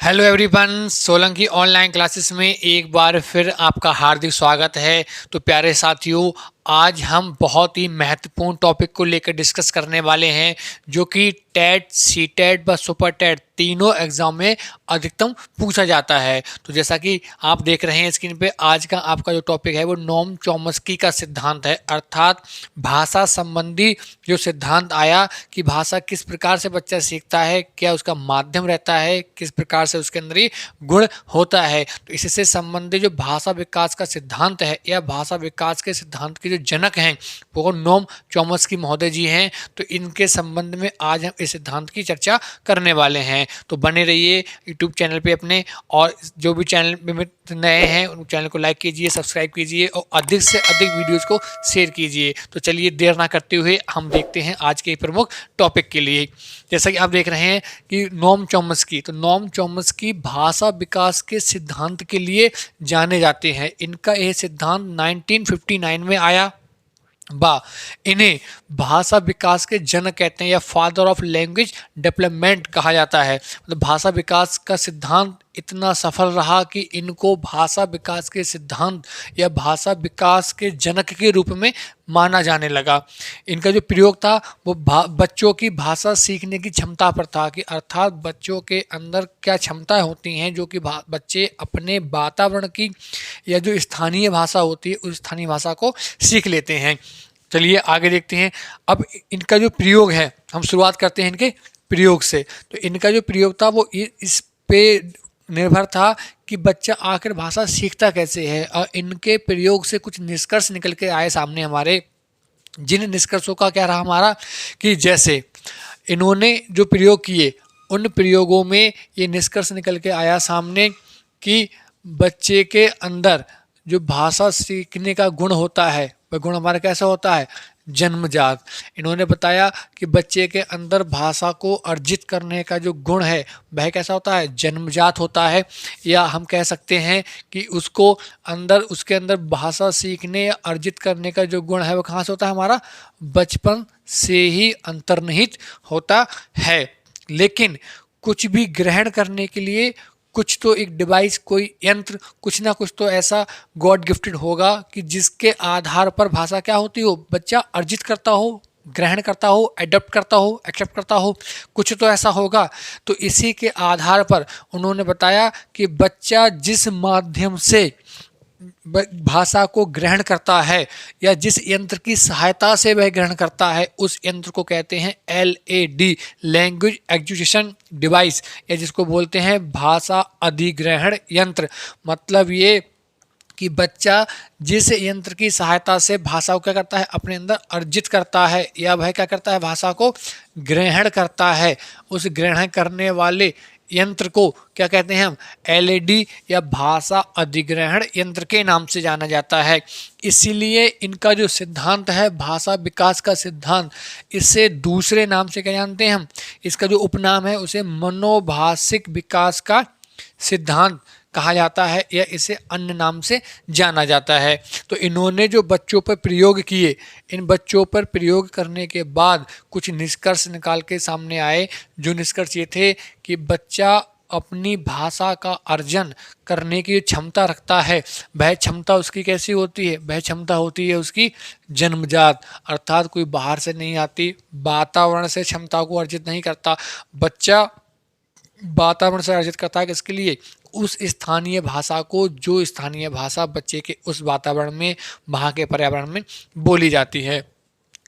Hello everyone, Solanki online classes में एक बार फिर आपका हार्दिक स्वागत है। तो प्यारे साथियों, आज हम बहुत ही महत्वपूर्ण टॉपिक को लेकर डिस्कस करने वाले हैं, जो कि टेट, सी टेट व सुपर टेट तीनों एग्जाम में अधिकतम पूछा जाता है। तो जैसा कि आप देख रहे हैं स्क्रीन पे, आज का आपका जो टॉपिक है वो नोम चॉम्स्की का सिद्धांत है, अर्थात भाषा संबंधी जो सिद्धांत आया कि भाषा किस प्रकार से बच्चा सीखता है, क्या उसका माध्यम रहता है, किस प्रकार से उसके अंदर ये गुण होता है। तो इससे संबंधित जो भाषा विकास का सिद्धांत है या भाषा विकास के सिद्धांत के जो जनक हैं वो नोम चॉम्स्की महोदय जी हैं। तो इनके संबंध में आज हम इस सिद्धांत की चर्चा करने वाले हैं। तो बने रहिए यूट्यूब चैनल पे अपने, और जो भी चैनल में नए हैं उन चैनल को लाइक कीजिए, सब्सक्राइब कीजिए और अधिक से अधिक वीडियोस को शेयर कीजिए। तो चलिए देर ना करते हुए हम देखते हैं आज के प्रमुख टॉपिक के लिए। जैसा कि आप देख रहे हैं कि नोम चॉम्स्की, तो नोम चॉम्स्की भाषा विकास के सिद्धांत के लिए जाने जाते हैं। इनका यह सिद्धांत 1959 में आया। इन्हें भाषा विकास के जनक कहते हैं या फादर ऑफ लैंग्वेज डेवलपमेंट कहा जाता है। मतलब भाषा विकास का सिद्धांत इतना सफल रहा कि इनको भाषा विकास के सिद्धांत या भाषा विकास के जनक के रूप में माना जाने लगा। इनका जो प्रयोग था वो बच्चों की भाषा सीखने की क्षमता पर था, कि अर्थात बच्चों के अंदर क्या क्षमताएं होती हैं जो कि बच्चे अपने वातावरण की या जो स्थानीय भाषा होती है उस स्थानीय भाषा को सीख लेते हैं। चलिए आगे देखते हैं। अब इनका जो प्रयोग है, हम शुरुआत करते हैं इनके प्रयोग से। तो इनका जो प्रयोग था वो इस पे निर्भर था कि बच्चा आखिर भाषा सीखता कैसे है, और इनके प्रयोग से कुछ निष्कर्ष निकल के आए सामने हमारे। जिन निष्कर्षों का क्या रहा हमारा कि जैसे इन्होंने जो प्रयोग किए उन प्रयोगों में ये निष्कर्ष निकल के आया सामने कि बच्चे के अंदर जो भाषा सीखने का गुण होता है वह गुण हमारा कैसा होता है, जन्मजात। इन्होंने बताया कि बच्चे के अंदर भाषा को अर्जित करने का जो गुण है वह कैसा होता है, जन्मजात होता है। या हम कह सकते हैं कि उसके अंदर भाषा सीखने या अर्जित करने का जो गुण है वो कहाँ से होता है, हमारा बचपन से ही अंतर्निहित होता है। लेकिन कुछ भी ग्रहण करने के लिए कुछ तो एक डिवाइस, कोई यंत्र, कुछ ना कुछ तो ऐसा गॉड गिफ्टेड होगा कि जिसके आधार पर भाषा क्या होती हो, बच्चा अर्जित करता हो, ग्रहण करता हो, एडप्ट करता हो, एक्सेप्ट करता हो, कुछ तो ऐसा होगा। तो इसी के आधार पर उन्होंने बताया कि बच्चा जिस माध्यम से भाषा को ग्रहण करता है या जिस यंत्र की सहायता से वह ग्रहण करता है उस यंत्र को कहते हैं LAD, लैंग्वेज एक्विजिशन डिवाइस, या जिसको बोलते हैं भाषा अधिग्रहण यंत्र। मतलब ये कि बच्चा जिस यंत्र की सहायता से भाषा को क्या करता है, अपने अंदर अर्जित करता है, या वह क्या करता है, भाषा को ग्रहण करता है, उस ग्रहण करने वाले यंत्र को क्या कहते हैं हम, LAD या भाषा अधिग्रहण यंत्र के नाम से जाना जाता है। इसीलिए इनका जो सिद्धांत है भाषा विकास का सिद्धांत, इसे दूसरे नाम से क्या जानते हैं हम, इसका जो उपनाम है उसे मनोभाषिक विकास का सिद्धांत कहा जाता है, या इसे अन्य नाम से जाना जाता है। तो इन्होंने जो बच्चों पर प्रयोग किए, इन बच्चों पर प्रयोग करने के बाद कुछ निष्कर्ष निकाल के सामने आए। जो निष्कर्ष ये थे कि बच्चा अपनी भाषा का अर्जन करने की क्षमता रखता है, वह क्षमता उसकी कैसी होती है, वह क्षमता होती है उसकी जन्मजात, अर्थात कोई बाहर से नहीं आती, वातावरण से क्षमता को अर्जित नहीं करता। बच्चा वातावरण से अर्जित करता है किसके लिए, उस स्थानीय भाषा को जो स्थानीय भाषा बच्चे के उस वातावरण में, वहाँ के पर्यावरण में बोली जाती है।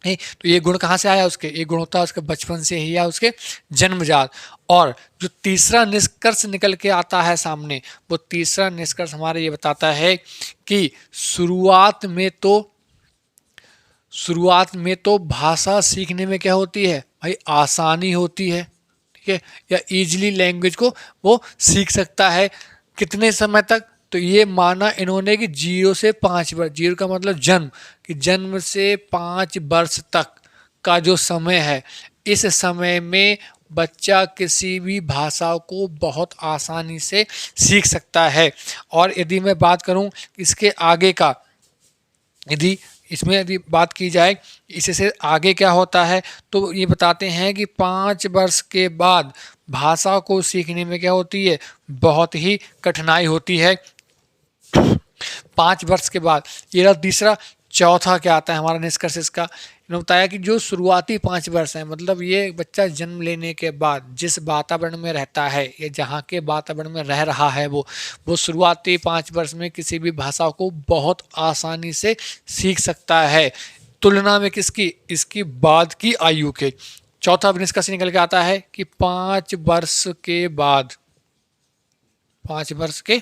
तो ये गुण कहाँ से आया, उसके ये गुण होता है उसके बचपन से ही या उसके जन्मजात। और जो तीसरा निष्कर्ष निकल के आता है सामने, वो तीसरा निष्कर्ष हमारे ये बताता है कि शुरुआत में तो भाषा सीखने में क्या होती है भाई, आसानी होती है, ठीक है, या इजीली लैंग्वेज को वो सीख सकता है। कितने समय तक, तो ये माना इन्होंने कि 0 से 5 वर्ष, 0 का मतलब जन्म, कि जन्म से 5 वर्ष तक का जो समय है, इस समय में बच्चा किसी भी भाषा को बहुत आसानी से सीख सकता है। और यदि मैं बात करूं इसके आगे का, यदि इसमें यदि बात की जाए इससे आगे क्या होता है, तो ये बताते हैं कि 5 वर्ष के बाद भाषा को सीखने में क्या होती है, बहुत ही कठिनाई होती है। 5 वर्ष के बाद ये रहा तीसरा। चौथा क्या आता है हमारा निष्कर्ष इसका, इन्होंने बताया कि जो शुरुआती 5 वर्ष है, मतलब ये बच्चा जन्म लेने के बाद जिस वातावरण में रहता है या जहाँ के वातावरण में रह रहा है वो शुरुआती 5 वर्ष में किसी भी भाषा को बहुत आसानी से सीख सकता है, तुलना में किसकी, इसकी बाद की आयु के। चौथा निष्कर्ष निकल के आता है कि 5 वर्ष के बाद, 5 वर्ष के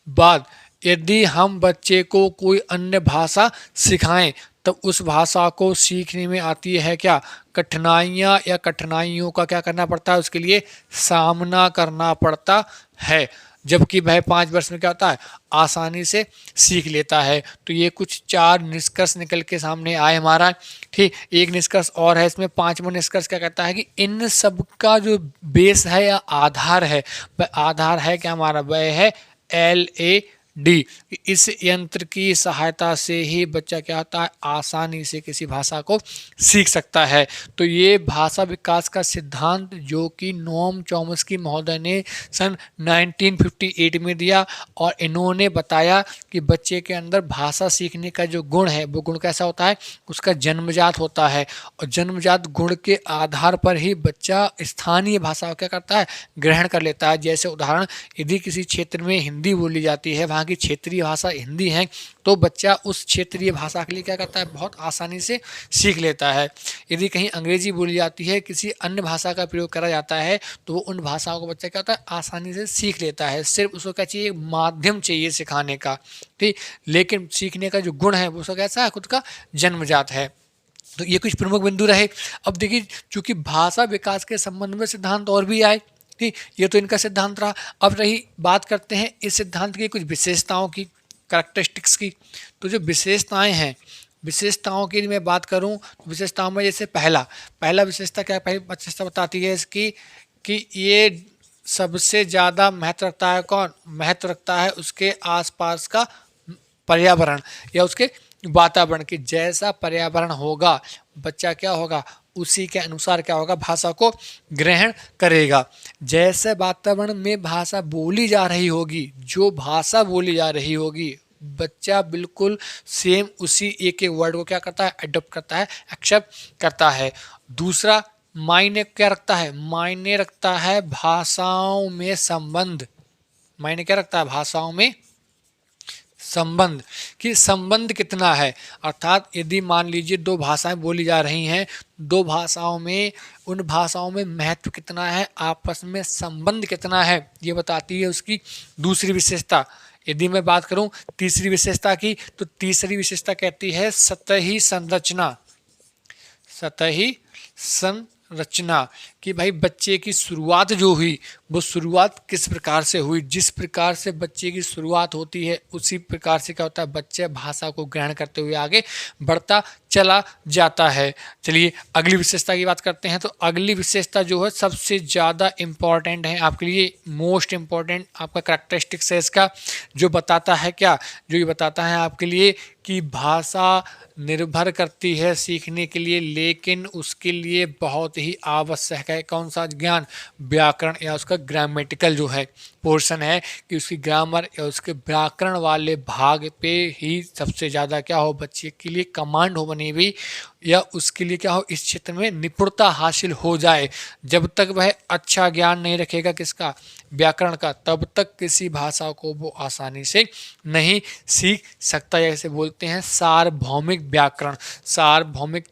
बाद यदि हम बच्चे को कोई अन्य भाषा सिखाएं तब उस भाषा को सीखने में आती है क्या, कठिनाइयाँ, या कठिनाइयों का क्या करना पड़ता है, उसके लिए सामना करना पड़ता है। जबकि वह 5 वर्ष में क्या होता है, आसानी से सीख लेता है। तो ये कुछ 4 निष्कर्ष निकल के सामने आए हमारा। ठीक, एक निष्कर्ष और है इसमें, 5वां निष्कर्ष क्या कहता है कि इन सब का जो बेस है या आधार है, वह आधार है क्या हमारा, वह है LAD। इस यंत्र की सहायता से ही बच्चा क्या होता है, आसानी से किसी भाषा को सीख सकता है। तो ये भाषा विकास का सिद्धांत जो कि नोम चॉम्स्की महोदय ने सन 1958 में दिया, और इन्होंने बताया कि बच्चे के अंदर भाषा सीखने का जो गुण है वो गुण कैसा होता है, उसका जन्मजात होता है, और जन्मजात गुण के आधार पर ही बच्चा स्थानीय भाषा को क्या करता है, ग्रहण कर लेता है। जैसे उदाहरण, यदि किसी क्षेत्र में हिंदी बोली जाती है, वहाँ की क्षेत्रीय भाषा हिंदी है, तो बच्चा उस क्षेत्रीय भाषा के लिए क्या करता है, बहुत आसानी से सीख लेता है। यदि कहीं अंग्रेजी बोली जाती है, किसी अन्य भाषा का प्रयोग करा जाता है, तो वो उन भाषाओं को बच्चा क्या होता है, आसानी से सीख लेता है। सिर्फ उसको क्या चाहिए, माध्यम चाहिए सिखाने का। ठीक, लेकिन सीखने का जो गुण है वो उसका कैसा है, खुद का जन्मजात है। तो ये कुछ प्रमुख बिंदु रहे। अब देखिए, चूंकि भाषा विकास के संबंध में सिद्धांत और भी आए, ठीक, ये तो इनका सिद्धांत रहा। अब रही बात करते हैं इस सिद्धांत की कुछ विशेषताओं की, कैरेक्टरिस्टिक्स की। तो जो विशेषताएं हैं, विशेषताओं की मैं बात करूं तो विशेषताओं में जैसे पहला विशेषता क्या, पहली विशेषता बताती है इसकी कि ये सबसे ज़्यादा महत्व रखता है, कौन महत्व रखता है, उसके आसपास का पर्यावरण या उसके वातावरण की। जैसा पर्यावरण होगा बच्चा क्या होगा, उसी के अनुसार क्या होगा, भाषा को ग्रहण करेगा। जैसे वातावरण में भाषा बोली जा रही होगी, जो भाषा बोली जा रही होगी, बच्चा बिल्कुल सेम उसी एक एक वर्ड को क्या करता है, अडॉप्ट करता है, एक्सेप्ट करता है। दूसरा मायने क्या रखता है, मायने रखता है भाषाओं में संबंध। मायने क्या रखता है, भाषाओं में संबंध, कि संबंध कितना है। अर्थात यदि मान लीजिए 2 भाषाएं बोली जा रही हैं, 2 भाषाओं में, उन भाषाओं में महत्व कितना है, आपस में संबंध कितना है, ये बताती है उसकी दूसरी विशेषता। यदि मैं बात करूं तीसरी विशेषता की, तो तीसरी विशेषता कहती है सतही संरचना। सतही संरचना, कि भाई बच्चे की शुरुआत जो हुई वो शुरुआत किस प्रकार से हुई। जिस प्रकार से बच्चे की शुरुआत होती है उसी प्रकार से क्या होता है, बच्चे भाषा को ग्रहण करते हुए आगे बढ़ता चला जाता है। चलिए अगली विशेषता की बात करते हैं। तो अगली विशेषता जो है सबसे ज़्यादा इम्पॉर्टेंट है आपके लिए, मोस्ट इम्पॉर्टेंट आपका करैक्टरिस्टिक्स है इसका, जो बताता है क्या, जो ये बताता है आपके लिए कि भाषा निर्भर करती है सीखने के लिए, लेकिन उसके लिए बहुत ही आवश्यक है कौन सा ज्ञान, व्याकरण या उसका ग्रामेटिकल जो है पोर्शन है, कि उसकी ग्रामर या उसके व्याकरण वाले भाग पे ही सबसे ज़्यादा क्या हो, बच्चे के लिए कमांड हो बनी हुई, या उसके लिए क्या हो, इस क्षेत्र में निपुणता हासिल हो जाए। जब तक वह अच्छा ज्ञान नहीं रखेगा किसका, व्याकरण का, तब तक किसी भाषा को वो आसानी से नहीं सीख सकता। जैसे बोलते हैं सार्वभौमिक व्याकरण। सार्वभौमिक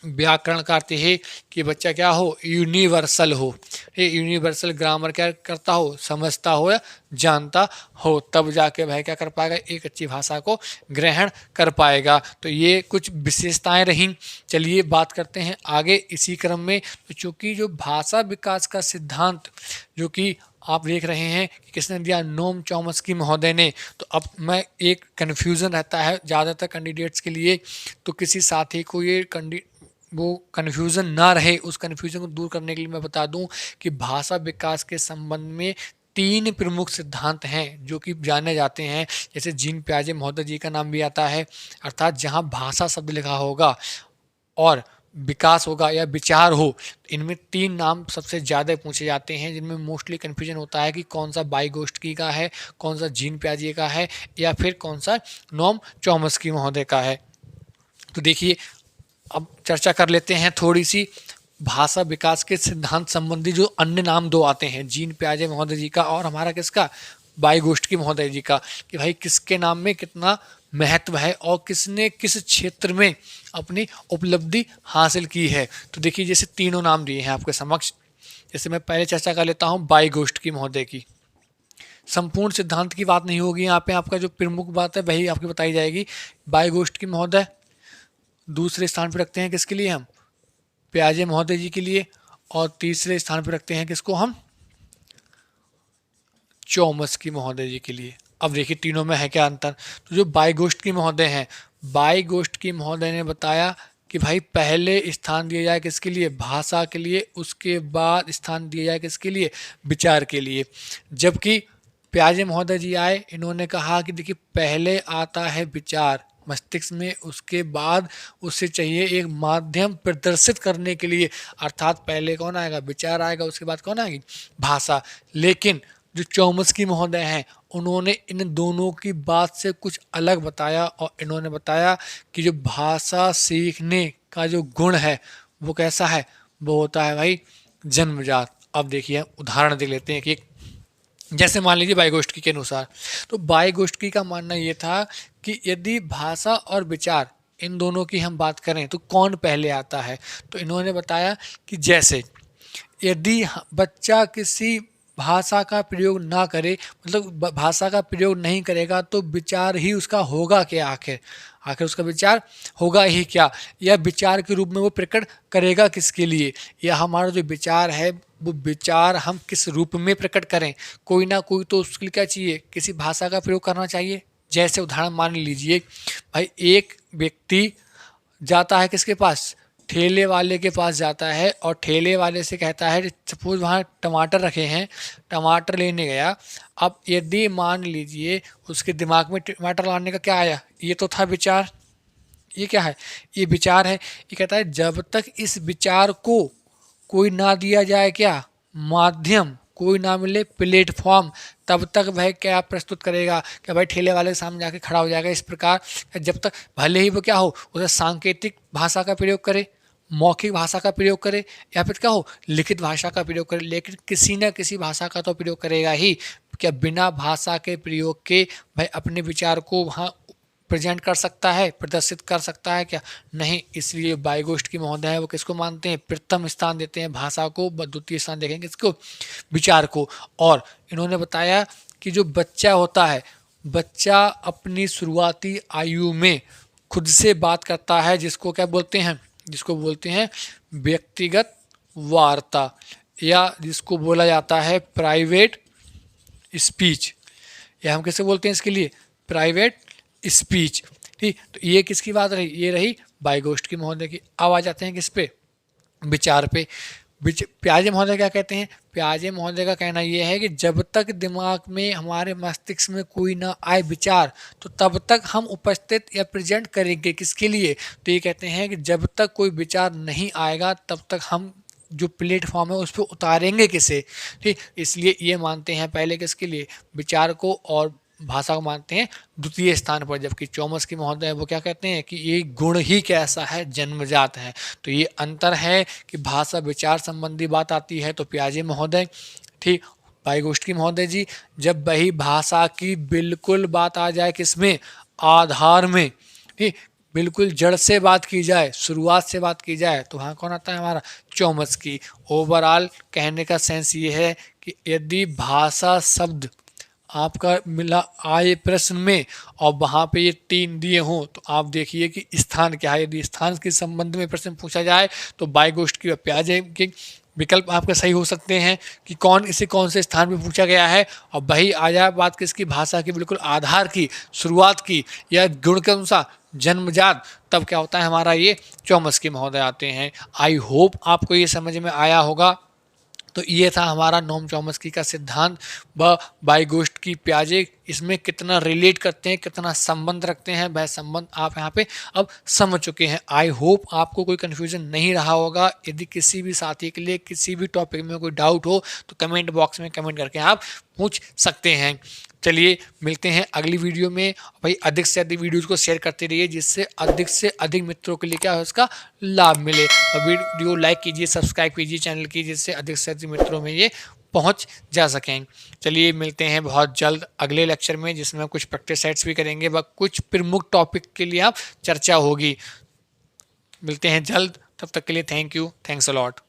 व्याकरण का अर्थ है कि बच्चा क्या हो, यूनिवर्सल हो। ये यूनिवर्सल ग्रामर क्या करता हो, समझता हो या जानता हो, तब जाके वह क्या कर पाएगा, एक अच्छी भाषा को ग्रहण कर पाएगा। तो ये कुछ विशेषताएं रहीं। चलिए बात करते हैं आगे इसी क्रम में। तो चूँकि जो भाषा विकास का सिद्धांत जो कि आप देख रहे हैं कि किसने दिया, नोम चॉम्स्की महोदय ने। तो अब मैं एक कन्फ्यूज़न रहता है ज़्यादातर कैंडिडेट्स के लिए, तो किसी साथी को ये वो कन्फ्यूज़न ना रहे, उस कन्फ्यूज़न को दूर करने के लिए मैं बता दूं कि भाषा विकास के संबंध में तीन प्रमुख सिद्धांत हैं जो कि जाने जाते हैं, जैसे जीन पियाजे महोदय जी का नाम भी आता है, अर्थात जहाँ भाषा शब्द लिखा होगा और विकास होगा या विचार हो, इनमें तीन नाम सबसे ज़्यादा पूछे जाते हैं, जिनमें मोस्टली कन्फ्यूजन होता है कि कौन सा वाइगोत्स्की का है, कौन सा जीन पियाजे का है, या फिर कौन सा नोम चॉम्स्की महोदय का है। तो देखिए, अब चर्चा कर लेते हैं थोड़ी सी भाषा विकास के सिद्धांत संबंधी जो अन्य नाम दो आते हैं, जीन पियाजे महोदय जी का और हमारा किसका, वाइगोत्स्की महोदय जी का, कि भाई किसके नाम में कितना महत्व है और किसने किस क्षेत्र में अपनी उपलब्धि हासिल की है। तो देखिए, जैसे तीनों नाम दिए हैं आपके समक्ष, जैसे मैं पहले चर्चा कर लेता हूँ वाइगोत्स्की महोदय की। संपूर्ण सिद्धांत की बात नहीं होगी यहाँ पे, आपका जो प्रमुख बात है वही आपकी बताई जाएगी। वाइगोत्स्की महोदय दूसरे स्थान पर रखते हैं किसके लिए हम, पियाजे महोदय जी के लिए, और तीसरे स्थान पर रखते हैं किसको हम, चॉम्स्की महोदय जी के लिए। अब देखिए तीनों में है क्या अंतर। तो जो वाइगोत्स्की महोदय हैं, वाइगोत्स्की महोदय ने बताया कि भाई पहले स्थान दिया जाए किसके लिए, भाषा के लिए, उसके बाद स्थान दिया जाए किसके लिए, विचार के लिए। जबकि पियाजे महोदय जी आए, इन्होंने कहा कि देखिए पहले आता है विचार मस्तिष्क में, उसके बाद उससे चाहिए एक माध्यम प्रदर्शित करने के लिए, अर्थात पहले कौन आएगा, विचार आएगा, उसके बाद कौन आएगी, भाषा। लेकिन जो चॉम्स्की महोदय हैं, उन्होंने इन दोनों की बात से कुछ अलग बताया और इन्होंने बताया कि जो भाषा सीखने का जो गुण है वो कैसा है, वो होता है भाई जन्मजात। अब देखिए उदाहरण दे लेते हैं कि जैसे मान लीजिए वाइगोत्स्की के अनुसार, तो वाइगोत्स्की का मानना ये था कि यदि भाषा और विचार इन दोनों की हम बात करें तो कौन पहले आता है। तो इन्होंने बताया कि जैसे यदि बच्चा किसी भाषा का प्रयोग ना करे, मतलब भाषा का प्रयोग नहीं करेगा, तो विचार ही उसका होगा क्या, आखिर आखिर उसका विचार होगा ही क्या, या विचार के रूप में वो प्रकट करेगा किसके लिए, या हमारा जो विचार है वो विचार हम किस रूप में प्रकट करें। कोई ना कोई तो उसके लिए क्या चाहिए, किसी भाषा का प्रयोग करना चाहिए। जैसे उदाहरण मान लीजिए, भाई एक व्यक्ति जाता है किसके पास, ठेले वाले के पास जाता है, और ठेले वाले से कहता है, सपोज वहाँ टमाटर रखे हैं, टमाटर लेने गया। अब यदि मान लीजिए उसके दिमाग में टमाटर लाने का क्या आया, ये तो था विचार, ये क्या है, ये विचार है। ये कहता है जब तक इस विचार को कोई ना दिया जाए क्या, माध्यम, कोई ना मिले प्लेटफॉर्म, तब तक वह क्या प्रस्तुत करेगा, क्या भाई ठेले वाले के सामने जाके खड़ा हो जाएगा। इस प्रकार जब तक भले ही वो क्या हो, उसे सांकेतिक भाषा का प्रयोग करे, मौखिक भाषा का प्रयोग करे, या फिर क्या हो, लिखित भाषा का प्रयोग करे, लेकिन किसी न किसी भाषा का तो प्रयोग करेगा ही। क्या बिना भाषा के प्रयोग के भाई अपने विचार को वहाँ प्रेजेंट कर सकता है, प्रदर्शित कर सकता है क्या, नहीं। इसलिए वाइगोत्स्की महोदय है वो किसको मानते हैं, प्रथम स्थान देते हैं भाषा को, द्वितीय स्थान देखेंगे किसको, विचार को। और इन्होंने बताया कि जो बच्चा होता है, बच्चा अपनी शुरुआती आयु में खुद से बात करता है, जिसको क्या बोलते हैं, जिसको बोलते हैं व्यक्तिगत वार्ता, या जिसको बोला जाता है प्राइवेट स्पीच, या हम कैसे बोलते हैं इसके लिए, प्राइवेट स्पीच। ठीक, तो ये किसकी बात रही, ये रही वाइगोत्स्की महोदय की। अब आ जाते हैं किस पे, विचार पे। पियाजे महोदय क्या कहते हैं, पियाजे महोदय का कहना यह है कि जब तक दिमाग में, हमारे मस्तिष्क में कोई ना आए विचार, तो तब तक हम उपस्थित या प्रेजेंट करेंगे किसके लिए। तो ये कहते हैं कि जब तक कोई विचार नहीं आएगा तब तक हम जो प्लेटफॉर्म है उस पर उतारेंगे किसे। ठीक, इसलिए ये मानते हैं पहले किसके लिए, विचार को, और भाषा को मानते हैं द्वितीय स्थान पर। जबकि चॉम्स्की महोदय वो क्या कहते हैं कि ये गुण ही कैसा है, जन्मजात है। तो ये अंतर है कि भाषा विचार संबंधी बात आती है तो पियाजे महोदय, ठीक, वाइगोत्स्की महोदय जी। जब वही भाषा की बिल्कुल बात आ जाए किसमें, आधार में, ठीक, बिल्कुल जड़ से बात की जाए, शुरुआत से बात की जाए, तो वहाँ कौन आता है, हमारा चॉम्स्की। ओवरऑल कहने का सेंस ये है कि यदि भाषा शब्द आपका मिला आए प्रश्न में और वहाँ पे ये तीन दिए हों, तो आप देखिए कि स्थान क्या है। यदि स्थान के संबंध में प्रश्न पूछा जाए तो वाइगोत्स्की व पियाजे के विकल्प आपके सही हो सकते हैं कि कौन इसे कौन से स्थान पे पूछा गया है। और वही आ जाए बात किसकी, भाषा की बिल्कुल आधार की, शुरुआत की, या गुण के अनुसार जन्मजात, तब क्या होता है हमारा, ये चॉम्स्की महोदय आते हैं। आई होप आपको ये समझ में आया होगा। तो ये था हमारा नोम चॉम्स्की का सिद्धांत व बाइगोस्ट की प्याजे इसमें कितना रिलेट करते हैं, कितना संबंध रखते हैं, वह संबंध आप यहाँ पे अब समझ चुके हैं। आई होप आपको कोई कन्फ्यूजन नहीं रहा होगा। यदि किसी भी साथी के लिए किसी भी टॉपिक में कोई डाउट हो तो कमेंट बॉक्स में कमेंट करके आप पूछ सकते हैं। चलिए मिलते हैं अगली वीडियो में। भाई अधिक से अधिक वीडियोज़ को शेयर करते रहिए जिससे अधिक से अधिक मित्रों के लिए क्या है उसका लाभ मिले। और वीडियो लाइक कीजिए, सब्सक्राइब कीजिए चैनल की, जिससे अधिक से अधिक मित्रों में ये पहुंच जा सकें। चलिए मिलते हैं बहुत जल्द अगले लेक्चर में, जिसमें हम कुछ प्रैक्टिस सेट्स भी करेंगे व कुछ प्रमुख टॉपिक के लिए आप चर्चा होगी। मिलते हैं जल्द, तब तक के लिए thank you, thanks a lot.